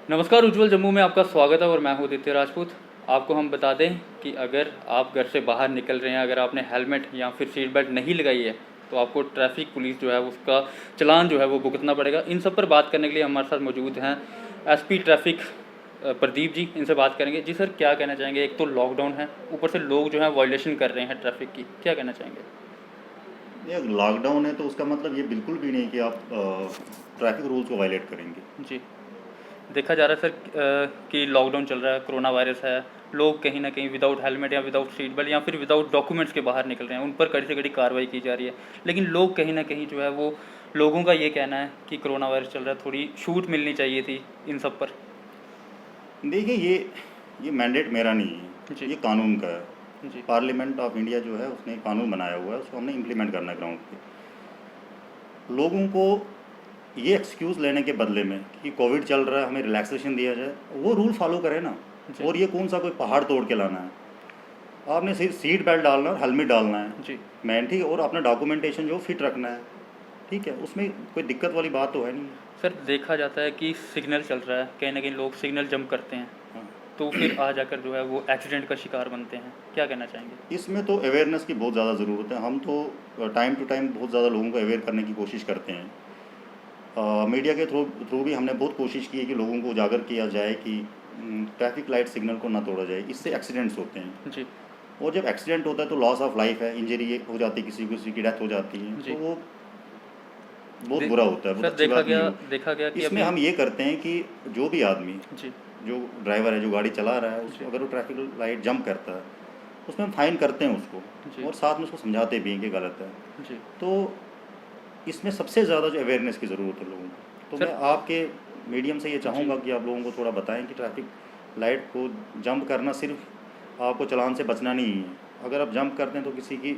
नमस्कार, उज्जवल जम्मू में आपका स्वागत है और मैं हूं दित्य राजपूत। आपको हम बता दें कि अगर आप घर से बाहर निकल रहे हैं, अगर आपने हेलमेट या फिर सीट बेल्ट नहीं लगाई है तो आपको ट्रैफिक पुलिस जो है उसका चालान जो है वो भुगतना पड़ेगा। इन सब पर बात करने के लिए हमारे साथ मौजूद हैं एसपी ट्रैफिक प्रदीप जी। इनसे बात करेंगे। जी सर, क्या कहना चाहेंगे? एक तो लॉकडाउन है, ऊपर से लोग जो है वायलेशन कर रहे हैं ट्रैफिक की, क्या कहना चाहेंगे? ये लॉकडाउन है तो उसका मतलब ये बिल्कुल भी नहीं कि आप ट्रैफिक रूल्स को वायलेट करेंगे। जी, देखा जा रहा है सर कि लॉकडाउन चल रहा है, कोरोना वायरस है, लोग कहीं ना कहीं विदाउट हेलमेट या विदाउट सीट बेल्ट या फिर विदाउट डॉक्यूमेंट्स के बाहर निकल रहे हैं, उन पर कड़ी से कड़ी कार्रवाई की जा रही है। लेकिन लोग कहीं ना कहीं जो है वो, लोगों का ये कहना है कि कोरोना वायरस चल रहा है, थोड़ी छूट मिलनी चाहिए थी इन सब पर। देखिए, ये मैंडेट मेरा नहीं है, जी। ये कानून का है। जी। पार्लियामेंट ऑफ इंडिया जो है उसने कानून बनाया हुआ है, उसको हमने इम्प्लीमेंट करना है ग्राउंड पे। लोगों को ये एक्सक्यूज़ लेने के बदले में कि कोविड चल रहा है, हमें रिलैक्सेशन दिया जाए, वो रूल फॉलो करें ना। जी। और ये कौन सा कोई पहाड़ तोड़ के लाना है? आपने सिर्फ सीट बेल्ट डालना है और हेलमेट डालना है, जी। मैन, ठीक है, और अपना डॉक्यूमेंटेशन जो फिट रखना है, ठीक है, उसमें कोई दिक्कत वाली बात तो है नहीं। सर, देखा जाता है कि सिग्नल चल रहा है, कहीं ना कहीं लोग सिग्नल जंप करते हैं, हाँ, तो फिर आ जाकर जो है वो एक्सीडेंट का शिकार बनते हैं, क्या कहना चाहेंगे? इसमें तो अवेयरनेस की बहुत ज़्यादा ज़रूरत है। हम तो टाइम टू टाइम बहुत ज़्यादा लोगों को अवेयर करने की कोशिश करते हैं। मीडिया के थ्रू भी हमने बहुत कोशिश की है कि लोगों को उजागर किया जाए कि ट्रैफिक लाइट सिग्नल को ना तोड़ा जाए, इससे जी। एक्सीडेंट्स होते हैं। जी। और जब एक्सीडेंट होता है तो लॉस ऑफ लाइफ है, इंजरी हो जाती है, किसी की डेथ हो जाती है, तो जी। वो बहुत दे, बुरा होता है, बहुत सर, अच्छी बात नहीं होती। देखा गया कि इसमें अभी। हम ये करते हैं कि जो भी आदमी, जी। जो ड्राइवर है, जो गाड़ी चला रहा है, जी। उसको अगर वो ट्रैफिक लाइट जंप करता है, उसमें हम फाइन करते हैं उसको, जी। और साथ में उसको समझाते भी हैं कि गलत है। जी। तो इसमें सबसे ज़्यादा जो अवेयरनेस की ज़रूरत है लोगों को, तो मैं सर। आपके मीडियम से ये जी। चाहूँगा कि आप लोगों को थोड़ा बताएं कि ट्रैफिक लाइट को जंप करना सिर्फ आपको चालान से बचना नहीं है। अगर आप जंप करते हैं तो किसी की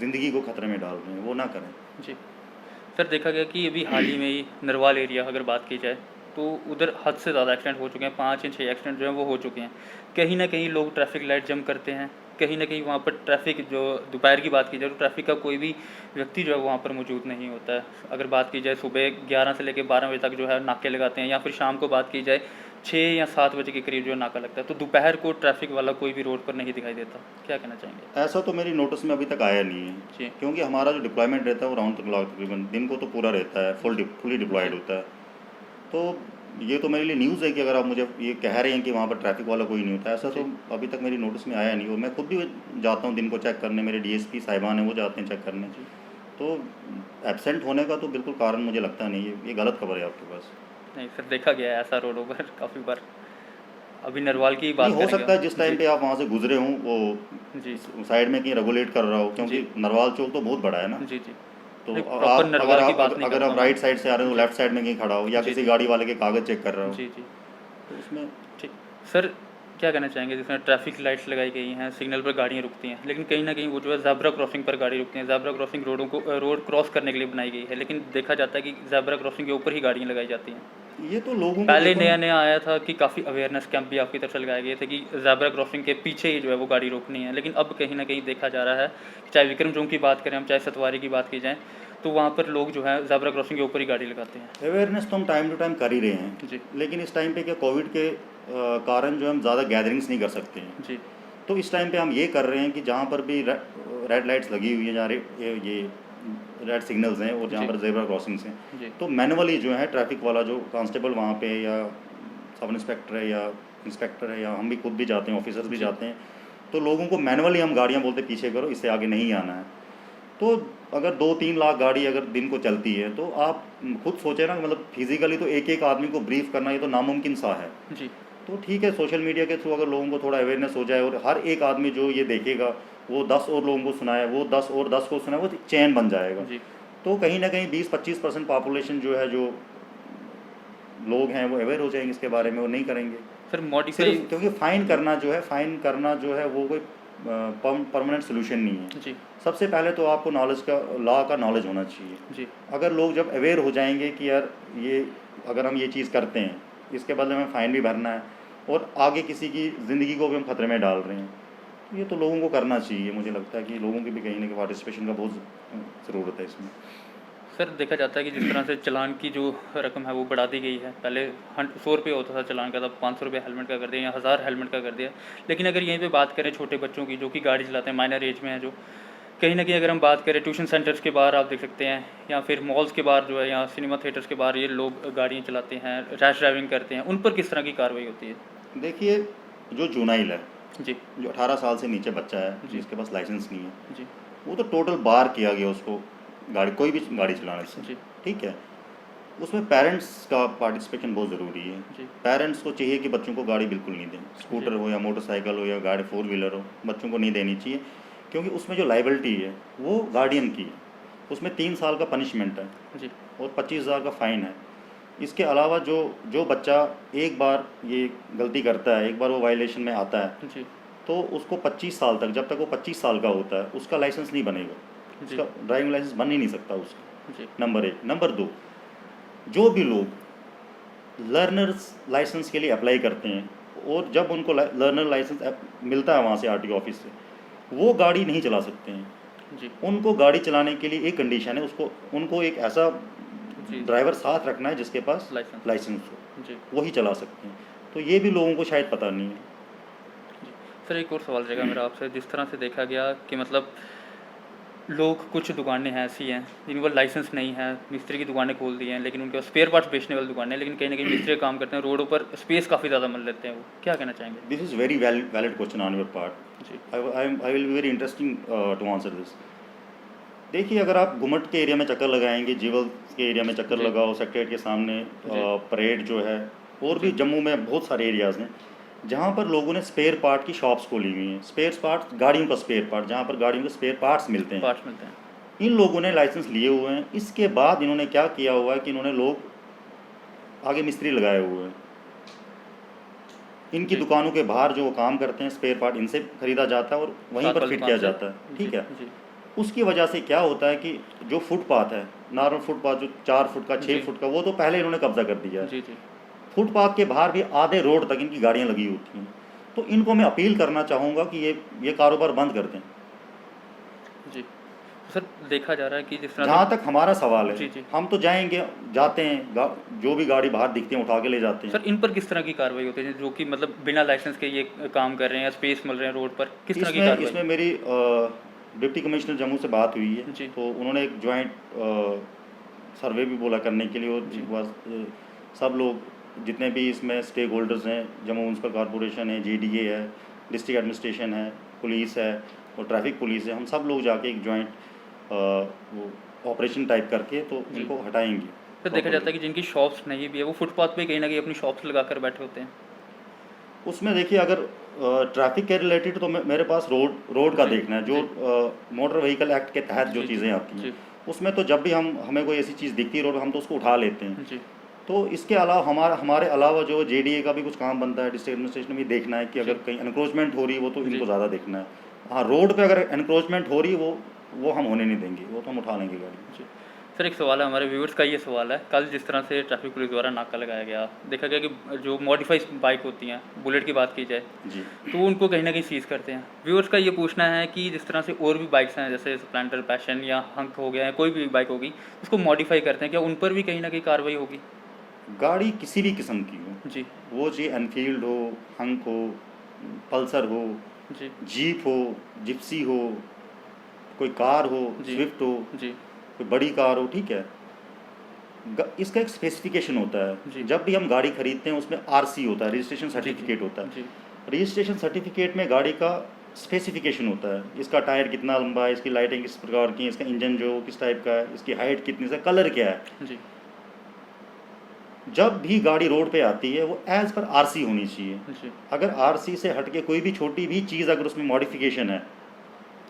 ज़िंदगी को खतरे में डाल रहे हैं, वो ना करें। जी। सर, देखा गया कि अभी हाल ही में ही नरवाल एरिया अगर बात की जाए तो उधर हद से ज़्यादा एक्सीडेंट हो चुके हैं, 5 या 6 एक्सीडेंट जो हैं वो हो चुके हैं। कहीं ना कहीं लोग ट्रैफिक लाइट जंप करते हैं, कहीं ना कहीं वहाँ पर ट्रैफिक, जो दोपहर की बात की जाए तो ट्रैफिक का कोई भी व्यक्ति जो है वहाँ पर मौजूद नहीं होता है। अगर बात की जाए सुबह 11 से लेकर 12 बजे तक जो है नाके लगाते हैं, या फिर शाम को बात की जाए 6 या 7 बजे के करीब जो है नाका लगता है, तो दोपहर को ट्रैफिक वाला कोई भी रोड पर नहीं दिखाई देता, क्या कहना चाहेंगे? ऐसा तो मेरी नोटिस में अभी तक आया नहीं है, जी। क्योंकि हमारा जो डिप्लॉयमेंट रहता है वो राउंड क्लॉक तकरीबन दिन को तो पूरा रहता है, जी। फुली डिप्लॉयड जी। होता है। तो ये तो मेरे लिए न्यूज़ है कि अगर आप मुझे ये कह रहे हैं कि वहाँ पर ट्रैफिक वाला कोई नहीं होता, ऐसा तो जी। अभी तक मेरी नोटिस में आया नहीं। और मैं खुद भी जाता हूँ दिन को चेक करने, मेरे डीएसपी साहिबान हैं वो जाते हैं चेक करने। जी। तो एब्सेंट होने का तो बिल्कुल कारण मुझे लगता नहीं है, ये गलत खबर है आपके पास। नहीं सर, देखा गया है ऐसा रोडों पर काफ़ी बार। अभी नरवाल की ही नहीं, बात हो करेंगे सकता हम। है जिस टाइम जी। पे आप वहाँ से गुजरे हों वो जी। साइड में कहीं रेगुलेट कर रहा हो, जी। क्योंकि नरवाल चौक तो बहुत बड़ा है ना। जी। जी। तो नहीं, प्रॉपर आप अगर नरवाल की बात आप नहीं अगर करता आप हूँ मैं। राइट साइड से आ रहे हो तो जी। लेफ्ट साइड में कहीं खड़ा हो, या जी। किसी जी। गाड़ी वाले के कागज़ चेक कर रहा हो, जी। जी। तो उसमें ठीक। सर, क्या कहना चाहेंगे? जिसमें ट्रैफिक लाइट्स लगाई गई हैं, सिग्नल पर गाड़ियाँ रुकती हैं, लेकिन कहीं ना कहीं वो जो है ज़ेब्रा क्रॉसिंग पर गाड़ी रुकती हैं। ज़ेब्रा क्रॉसिंग रोडों को रोड क्रॉस करने के लिए बनाई गई है, लेकिन देखा जाता है कि ज़ेब्रा क्रॉसिंग के ऊपर ही गाड़ियाँ लगाई जाती हैं। ये तो लोगों को पहले देखो ना। नया नया आया था कि काफ़ी अवेयरनेस कैंप भी आपकी तरफ से लगाए गए थे कि ज़ेब्रा क्रॉसिंग के पीछे ही जो है वो गाड़ी रोकनी है, लेकिन अब कहीं ना कहीं देखा जा रहा है कि चाहे विक्रम चौक की बात करें हम, चाहे सतवारी की बात की जाए, तो वहाँ पर लोग जो है ज़ेब्रा क्रॉसिंग के ऊपर ही गाड़ी लगाते हैं। अवेयरनेस तो हम टाइम टू टाइम कर ही रहे हैं, जी। लेकिन इस टाइम पे क्या कोविड के कारण जो हम ज़्यादा गैदरिंग्स नहीं कर सकते हैं। जी। तो इस टाइम पे हम ये कर रहे हैं कि जहाँ पर भी रेड लाइट्स लगी हुई हैं, जहाँ ये रेड सिग्नल्स हैं और जहाँ जी। पर जेब्रा क्रॉसिंग्स हैं, जी। तो मैनुअली जो है ट्रैफिक वाला जो कांस्टेबल वहाँ पे, या सब इंस्पेक्टर है, या इंस्पेक्टर है, या हम भी खुद भी जाते हैं, ऑफिसर्स भी जी। जाते हैं, तो लोगों को मैनुअली हम गाड़ियाँ बोलते पीछे करो, इससे आगे नहीं आना है। तो अगर 2-3 लाख गाड़ी अगर दिन को चलती है, तो आप खुद सोचें ना, मतलब फिजिकली तो एक एक आदमी को ब्रीफ करना ये तो नामुमकिन सा है। जी। तो ठीक है, सोशल मीडिया के थ्रू अगर लोगों को थोड़ा अवेयरनेस हो जाए, और हर एक आदमी जो ये देखेगा वो 10 और लोगों को सुनाए, वो 10 और 10 को सुनाए, वो चेन बन जाएगा। जी। तो कहीं ना कहीं 20-25% पॉपुलेशन जो है, जो लोग हैं, वो अवेयर हो जाएंगे इसके बारे जी। में, वो नहीं करेंगे। Sir, modify. सिर्फ क्योंकि फाइन करना जो है वो कोई परमानेंट सोल्यूशन नहीं है। जी। सबसे पहले तो आपको नॉलेज का, लॉ का नॉलेज होना चाहिए। जी। अगर लोग जब अवेयर हो जाएंगे कि यार ये, अगर हम ये चीज़ करते हैं, इसके बदले में फ़ाइन भी भरना है और आगे किसी की ज़िंदगी को भी हम खतरे में डाल रहे हैं, तो ये तो लोगों को करना चाहिए। मुझे लगता है कि लोगों की भी कहीं ना कहीं पार्टिसिपेशन का बहुत ज़रूरत है इसमें। सर देखा जाता है कि जिस तरह से चालान की जो रकम है वो बढ़ा दी गई है, पहले 100 रुपये होता था चालान का, तब 500 रुपये हेलमेट का कर दिया या 1000 हेलमेट का कर दिया। लेकिन अगर यहीं पे बात करें छोटे बच्चों की जो कि गाड़ी चलाते हैं, माइनर एज में है, जो कहीं ना कहीं अगर हम बात करें ट्यूशन सेंटर्स के बाहर आप देख सकते हैं, या फिर मॉल्स के बाहर जो है, या सिनेमा थिएटर्स के बाहर ये लोग गाड़ियाँ चलाते हैं, रैश ड्राइविंग करते हैं, उन पर किस तरह की कार्रवाई होती है? देखिए, जो जुनाइल है, जी जो 18 साल से नीचे बच्चा है, जी। जिसके पास लाइसेंस नहीं है, जी वो तो टोटल बार किया गया उसको कोई भी गाड़ी चलाने से। जी ठीक है, उसमें पेरेंट्स का पार्टिसिपेशन बहुत ज़रूरी है। जी पेरेंट्स को चाहिए कि बच्चों को गाड़ी बिल्कुल नहीं दें, स्कूटर हो या मोटरसाइकिल हो या गाड़ी 4 व्हीलर हो, बच्चों को नहीं देनी चाहिए, क्योंकि उसमें जो लाइबिलिटी है वो गार्डियन की है। उसमें 3 साल का पनिशमेंट है जी और 25,000 का फ़ाइन है। इसके अलावा जो जो बच्चा एक बार ये गलती करता है, एक बार वो वायलेशन में आता है, जी तो उसको 25 साल तक, जब तक वो 25 साल का होता है, उसका लाइसेंस नहीं बनेगा, जी उसका ड्राइविंग लाइसेंस बन ही नहीं सकता उसका। जी नंबर 1। नंबर 2, जो भी लोग लर्नर्स लाइसेंस के लिए अप्लाई करते हैं और जब उनको लर्नर लाइसेंस मिलता है वहाँ से आरटीओ ऑफिस से, वो गाड़ी नहीं चला सकते हैं। जी उनको गाड़ी चलाने के लिए एक कंडीशन है, उनको एक ऐसा जी ड्राइवर साथ रखना है जिसके पास लाइसेंस। लाइसेंस हो, जी वही चला सकते हैं। तो ये भी लोगों को शायद पता नहीं है। जी। सर एक और सवाल रहेगा मेरा आपसे, जिस तरह से देखा गया कि मतलब लोग, कुछ दुकानें हैं ऐसी हैं जिनके पास लाइसेंस नहीं है, मिस्त्री की दुकानें खोल दी हैं, लेकिन उनके पास स्पेयर पार्ट्स बेचने वाली दुकानें हैं, लेकिन कहीं ना कहीं मिस्त्री का काम करते हैं, रोडों पर स्पेस काफ़ी ज़्यादा मन लेते हैं, वो क्या कहना चाहेंगे? This is very valid question on your part. जी I will be very interesting to answer this. देखिए, अगर आप घुमट के एरिया में चक्कर लगाएंगे, जीवल के एरिया में चक्कर जी। लगाओ, सेक्रेटरीट के सामने जी। परेड जो है, और भी जी। जम्मू में बहुत सारे एरियाज़ हैं जहाँ पर लोगों ने स्पेयर पार्ट की शॉप्स खोली हुई हैं। स्पेयर पार्ट्स, गाड़ियों का स्पेयर पार्ट, जहाँ पर गाड़ियों के स्पेयर पार्ट्स मिलते हैं। पार्ट्स मिलते हैं। इन लोगों ने लाइसेंस लिए हुए हैं। इसके बाद इन्होंने क्या किया हुआ है कि इन्होंने लोग आगे मिस्त्री लगाए हुए हैं। इनकी जी। दुकानों के बाहर जो वो काम करते हैं, स्पेयर पार्ट इनसे खरीदा जाता है और वहीं साथ पर वाली फिट दुकान किया से। जाता है। जी ठीक है, जी उसकी वजह से क्या होता है कि जो फुटपाथ है, नॉर्मल फुटपाथ जो 4 फुट का, 6 जी। फुट का, वो तो पहले इन्होंने कब्जा कर दिया है। जी जी फुटपाथ के बाहर भी आधे रोड तक इनकी गाड़ियाँ लगी होती हैं। तो इनको मैं अपील करना चाहूँगा कि ये कारोबार बंद कर दें। जी। सर देखा जा रहा है कि जिस तरह जहाँ से, तक हमारा सवाल जी है, जी, हम तो जाते हैं, जो भी गाड़ी बाहर दिखती है उठा के ले जाते हैं। सर इन पर किस तरह की कार्रवाई होती है जो कि मतलब बिना लाइसेंस के ये काम कर रहे हैं या स्पेस मिल रहे हैं रोड पर, किस तरह की कार्रवाई? इसमें मेरी डिप्टी कमिश्नर जम्मू से बात हुई है, जी। तो उन्होंने एक ज्वाइंट सर्वे भी बोला करने के लिए, और जी। सब लोग जितने भी इसमें स्टेक होल्डर्स हैं, जम्मू म्यूनसिपल कॉरपोरेशन है, JDA है, डिस्ट्रिक्ट एडमिनिस्ट्रेशन है, पुलिस है और ट्रैफिक पुलिस है, हम सब लोग जाके एक ज्वाइंट वो ऑपरेशन टाइप करके तो जी। इनको हटाएंगे। फिर देखा जाता है कि जिनकी शॉप्स नहीं भी है वो फुटपाथ पे कहीं ना कहीं अपनी शॉप्स लगा कर बैठे होते हैं। उसमें देखिए, अगर ट्रैफिक के रिलेटेड तो मेरे पास रोड का जी। देखना है, जो मोटर व्हीकल एक्ट के तहत जो जी चीज़ें आती जी हैं, उसमें तो जब भी हमें कोई ऐसी चीज़ दिखती है रोड, हम तो उसको उठा लेते हैं। जी तो इसके अलावा हमारे अलावा जो JDA का भी कुछ काम बनता है, डिस्ट्रिक्ट एडमिनिस्ट्रेशन में भी देखना है कि अगर कहीं एनक्रोचमेंट हो रही है, वो तो जी। इनको ज़्यादा देखना है। हाँ, रोड पे अगर एनक्रोचमेंट हो रही है, वो हम होने नहीं देंगे, वो तो हम उठा लेंगे गाड़ी। जी। सर एक सवाल है हमारे व्यूअर्स का, ये सवाल है, कल जिस तरह से ट्रैफिक पुलिस द्वारा नाका लगाया गया, देखा गया कि जो मॉडिफाइड बाइक होती हैं, बुलेट की बात की जाए, जी। तो उनको कहीं ना कहीं सीज़ करते हैं। व्यूअर्स का ये पूछना है कि जिस तरह से और भी बाइक्स हैं, जैसे स्प्लेंडर, पैशन या हंक हो गया है, कोई भी बाइक होगी, उसको मॉडिफाई करते हैं, क्या उन पर भी कहीं ना कहीं कार्रवाई होगी? गाड़ी किसी भी किस्म की हो, जी वो चाहे एनफील्ड हो, हंक हो, पल्सर हो, जी जीप हो, जिप्सी हो, कोई कार हो, जी स्विफ्ट हो, जी कोई बड़ी कार हो, ठीक है, इसका एक स्पेसिफिकेशन होता जी। है। जब भी हम गाड़ी खरीदते हैं उसमें RC होता है, रजिस्ट्रेशन सर्टिफिकेट होता है। जी रजिस्ट्रेशन सर्टिफिकेट में गाड़ी का स्पेसिफिकेशन होता है, इसका टायर कितना लंबा है, इसकी लाइटिंग किस प्रकार की है, इसका इंजन जो किस टाइप का है, इसकी हाइट कितनी है, कलर क्या है। जी जब भी गाड़ी रोड पे आती है वो एज पर RC होनी चाहिए। जी अगर RC से हट के कोई भी छोटी भी चीज़ अगर उसमें मॉडिफिकेशन है,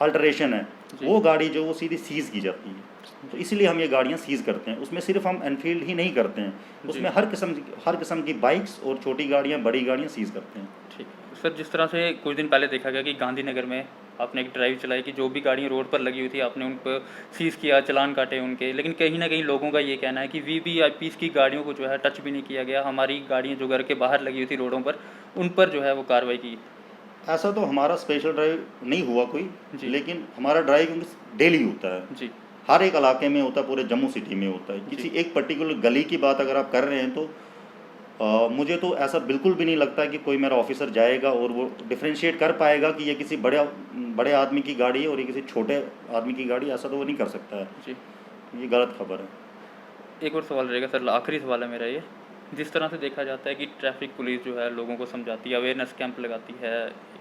अल्टरेशन है, जी। वो गाड़ी जो वो सीधी सीज़ की जाती है। तो इसलिए हम ये गाड़ियाँ सीज़ करते हैं। उसमें सिर्फ हम एनफील्ड ही नहीं करते हैं, उसमें हर किस्म की बाइक्स और छोटी गाड़ियाँ, बड़ी गाड़ियाँ सीज़ करते हैं। ठीक। सर जिस तरह से कुछ दिन पहले देखा गया कि गांधीनगर में आपने एक ड्राइव चलाई कि जो भी गाड़ियाँ रोड पर लगी हुई थी आपने उन पर सीज़ किया, चालान काटे उनके, लेकिन कहीं ना कहीं लोगों का ये कहना है कि VVIPs की गाड़ियों को जो है टच भी नहीं किया गया, हमारी गाड़ियाँ जो घर के बाहर लगी हुई थी रोडों पर, उन पर जो है वो कार्रवाई की। ऐसा तो हमारा स्पेशल ड्राइव नहीं हुआ कोई, जी। लेकिन हमारा ड्राइव डेली होता है। जी हर एक इलाके में होता है, पूरे जम्मू सिटी में होता है। किसी एक पर्टिकुलर गली की बात अगर आप कर रहे हैं तो मुझे तो ऐसा बिल्कुल भी नहीं लगता कि कोई मेरा ऑफिसर जाएगा और वो डिफ्रेंशिएट कर पाएगा कि ये किसी बड़े आदमी की गाड़ी है और ये किसी छोटे आदमी की गाड़ी, ऐसा तो वो नहीं कर सकता है। जी। ये गलत खबर है। एक और सवाल रहेगा सर, आखिरी सवाल है मेरा ये। जिस तरह से देखा जाता है कि ट्रैफिक पुलिस जो है लोगों को समझाती है, अवेयरनेस कैंप लगाती है,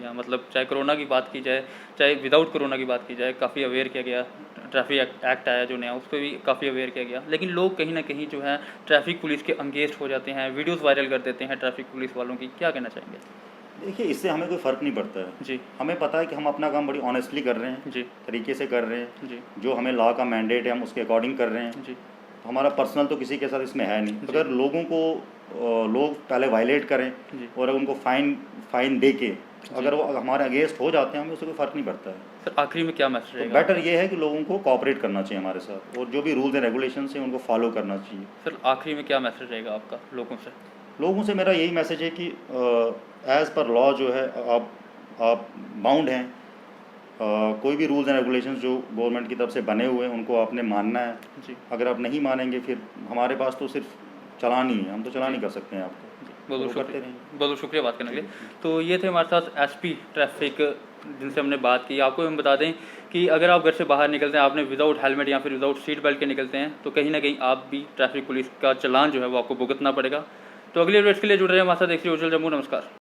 या मतलब चाहे कोरोना की बात की जाए, चाहे विदाउट कोरोना की बात की जाए, काफ़ी अवेयर किया गया। ट्रैफिक एक्ट आया जो नया, उस पर भी काफ़ी अवेयर किया गया, लेकिन लोग कहीं ना कहीं जो है ट्रैफिक पुलिस के अंगेस्ट हो जाते हैं, वीडियोज़ वायरल कर देते हैं ट्रैफिक पुलिस वालों की। क्या कहना चाहेंगे? देखिए, इससे हमें कोई फ़र्क नहीं पड़ता है। जी। हमें पता है कि हम अपना काम बड़ी ऑनेस्टली कर रहे हैं, जी। तरीके से कर रहे हैं। जी। जो हमें लॉ का मैंडेट है हम उसके अकॉर्डिंग कर रहे हैं। जी। तो हमारा पर्सनल तो किसी के साथ इसमें है नहीं। जी। अगर लोगों को लोग पहले वायलेट करें जी। और उनको फाइन दे के अगर वो हमारे अगेंस्ट हो जाते हैं, हमें उससे कोई फ़र्क नहीं पड़ता है। सर आखिरी में क्या मैसेज तो रहेगा? बेटर ये है कि लोगों को कोऑपरेट करना चाहिए हमारे साथ, और जो भी रूल्स एंड रेगुलेशंस हैं उनको फॉलो करना चाहिए। सर आखिरी में क्या मैसेज रहेगा आपका लोगों से? लोगों से मेरा यही मैसेज है कि एज़ पर लॉ जो है आप बाउंड हैं। कोई भी रूल्स एंड रेगुलेशंस जो गवर्नमेंट की तरफ से बने हुए हैं उनको आपने मानना है। जी। अगर आप नहीं मानेंगे फिर हमारे पास तो सिर्फ चलान ही है, हम तो चलान ही कर सकते हैं आपको। बहुत बहुत तो करते शुक्रिया, रहेंगे। बहुत बहुत शुक्रिया बात करने के लिए। तो ये थे हमारे साथ एसपी ट्रैफिक जिनसे हमने बात की। आपको हम बता दें कि अगर आप घर से बाहर निकलते हैं, आपने विदाउट हेलमेट या फिर विदाउट सीट बेल्ट के निकलते हैं, तो कहीं ना कहीं आप भी ट्रैफिक पुलिस का चालान जो है वो आपको भुगतना पड़ेगा। तो अगले वीडियो के लिए जुड़ रहे हैं हमारे साथ। देखिए उज्जवल जम्मू। नमस्कार।